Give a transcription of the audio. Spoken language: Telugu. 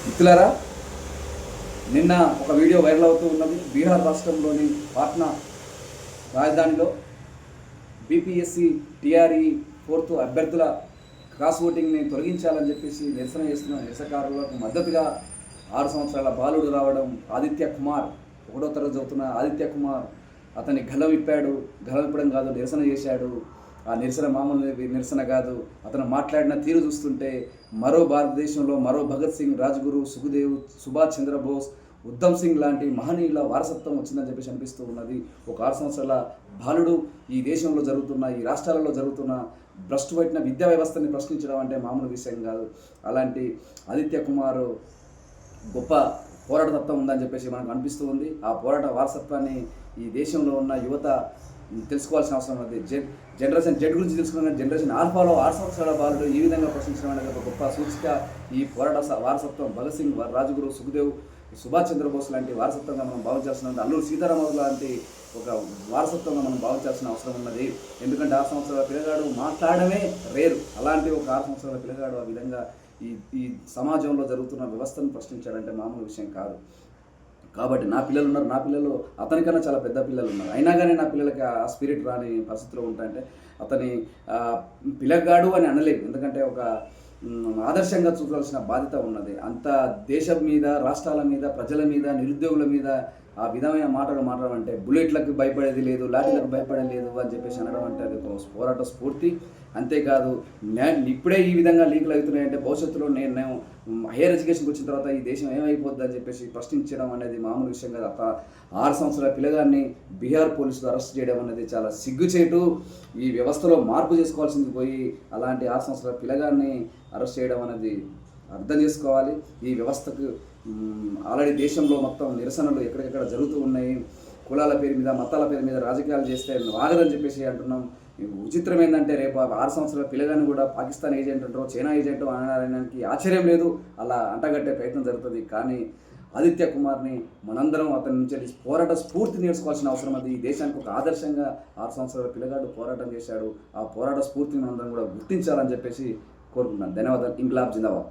మిత్రులారా, నిన్న ఒక వీడియో వైరల్ అవుతూ ఉన్నది. బీహార్ రాష్ట్రంలోని పాట్నా రాజధానిలో బీపీఎస్సీ టీఆర్ఈ ఫోర్త్ అభ్యర్థుల క్రాస్ ఓటింగ్ని తొలగించాలని చెప్పేసి నిరసన చేస్తున్న నిరసనకారులకు మద్దతుగా 6 సంవత్సరాల బాలుడు రావడం, ఆదిత్య కుమార్ 1వ తరగతి చదువుతున్న ఆదిత్య కుమార్ అతని గలం విప్పాడు. గలం విప్పడం కాదు, నిరసన చేశాడు. ఆ నిరసన మామూలు నిరసన కాదు. అతను మాట్లాడిన తీరు చూస్తుంటే మరో భారతదేశంలో మరో భగత్ సింగ్, రాజ్గురు, సుఖదేవ్, సుభాష్ చంద్రబోస్, ఉద్ధమ్ సింగ్ లాంటి మహనీయుల వారసత్వం వచ్చిందని చెప్పేసి అనిపిస్తూ ఉన్నది. ఒక 6 సంవత్సరాల బాలుడు ఈ దేశంలో జరుగుతున్న, ఈ రాష్ట్రాలలో జరుగుతున్న భ్రష్టు పట్టిన విద్యా వ్యవస్థని ప్రశ్నించడం అంటే మామూలు విషయం కాదు. అలాంటి ఆదిత్య కుమార్ గొప్ప పోరాటతత్వం ఉందని చెప్పేసి మనకు అనిపిస్తూ ఉంది. ఆ పోరాట వారసత్వాన్ని ఈ దేశంలో ఉన్న యువత తెలుసుకోవాల్సిన అవసరం ఉంది. జనరేషన్ జెడ్ గురించి తెలుసుకున్న జనరేషన్ ఆల్ఫాలో 6 సంవత్సరాల బాలుడు ఈ విధంగా ప్రశ్నించడం అనేది ఒక గొప్ప సూచిక. ఈ పోరాట వారసత్వం భగత్ సింగ్, రాజ్గురు, సుఖదేవ్, సుభాష్ చంద్రబోస్ లాంటి వారసత్వంగా మనం భావించాల్సిన, అల్లూరి సీతారామరాజు లాంటి ఒక వారసత్వంగా మనం భావించాల్సిన అవసరం ఉన్నది. ఎందుకంటే 6 సంవత్సరాల పిల్లగాడు మాట్లాడమే రేరు. అలాంటి ఒక 6 సంవత్సరాల పిల్లగాడు ఆ విధంగా ఈ సమాజంలో జరుగుతున్న వ్యవస్థను ప్రశ్నించాడంటే మామూలు విషయం కాదు. కాబట్టి నా పిల్లలు ఉన్నారు, నా పిల్లలు అతనికన్నా చాలా పెద్ద పిల్లలు ఉన్నారు. అయినా కానీ నా పిల్లలకి ఆ స్పిరిట్ రాని పరిస్థితిలో ఉంటాయంటే అతని పిల్లగాడు అని అనలేము. ఎందుకంటే ఒక ఆదర్శంగా చూడాల్సిన బాధ్యత ఉన్నది. అంత దేశం మీద, రాష్ట్రాల మీద, ప్రజల మీద, నిరుద్యోగుల మీద ఆ విధమైన మాటలు మాట్లాడడం అంటే బుల్లెట్లకు భయపడేది లేదు, లాఠీలకు భయపడేది లేదు అని చెప్పేసి అనడం అంటే అది ఒక పోరాట స్ఫూర్తి. అంతేకాదు, ఇప్పుడే ఈ విధంగా లీకులు అవుతున్నాయంటే భవిష్యత్తులో నేను హైయర్ ఎడ్యుకేషన్కి వచ్చిన తర్వాత ఈ దేశం ఏమైపోద్ది అని చెప్పేసి ప్రశ్నించడం అనేది మామూలు విషయం కాదు. 6 సంవత్సరాల పిల్లగాన్ని బీహార్ పోలీసులు అరెస్ట్ చేయడం అనేది చాలా సిగ్గుచేటు. ఈ వ్యవస్థలో మార్పు చేసుకోవాల్సింది పోయి అలాంటి 6 సంవత్సరాల పిల్లగాన్ని అరెస్ట్ చేయడం అనేది అర్థం చేసుకోవాలి. ఈ వ్యవస్థకు ఆల్రెడీ దేశంలో మొత్తం నిరసనలు ఎక్కడికెక్కడ జరుగుతూ ఉన్నాయి. కులాల పేరు మీద, మతాల పేరు మీద రాజకీయాలు చేస్తే ఆగదని చెప్పేసి అంటున్నాం. విచిత్రం ఏంటంటే రేపు 6 సంవత్సరాల పిల్లగాని కూడా పాకిస్తాన్ ఏజెంట్ అంటారో, చైనా ఏజెంట్ అనడానికి ఆశ్చర్యం లేదు. అలా అంటగట్టే ప్రయత్నం జరుగుతుంది. కానీ ఆదిత్య కుమార్ని మనందరం అతని నుంచి పోరాట స్ఫూర్తి నేర్చుకోవాల్సిన అవసరం అది. ఈ దేశానికి ఒక ఆదర్శంగా 6 సంవత్సరాల పిల్లగాడు పోరాటం చేశాడు. ఆ పోరాట స్ఫూర్తిని మనందరం కూడా గుర్తించాలని చెప్పేసి కోరుకుంటున్నాను. ధన్యవాదాలు. ఇంక్లాబ్ జిందాబాద్.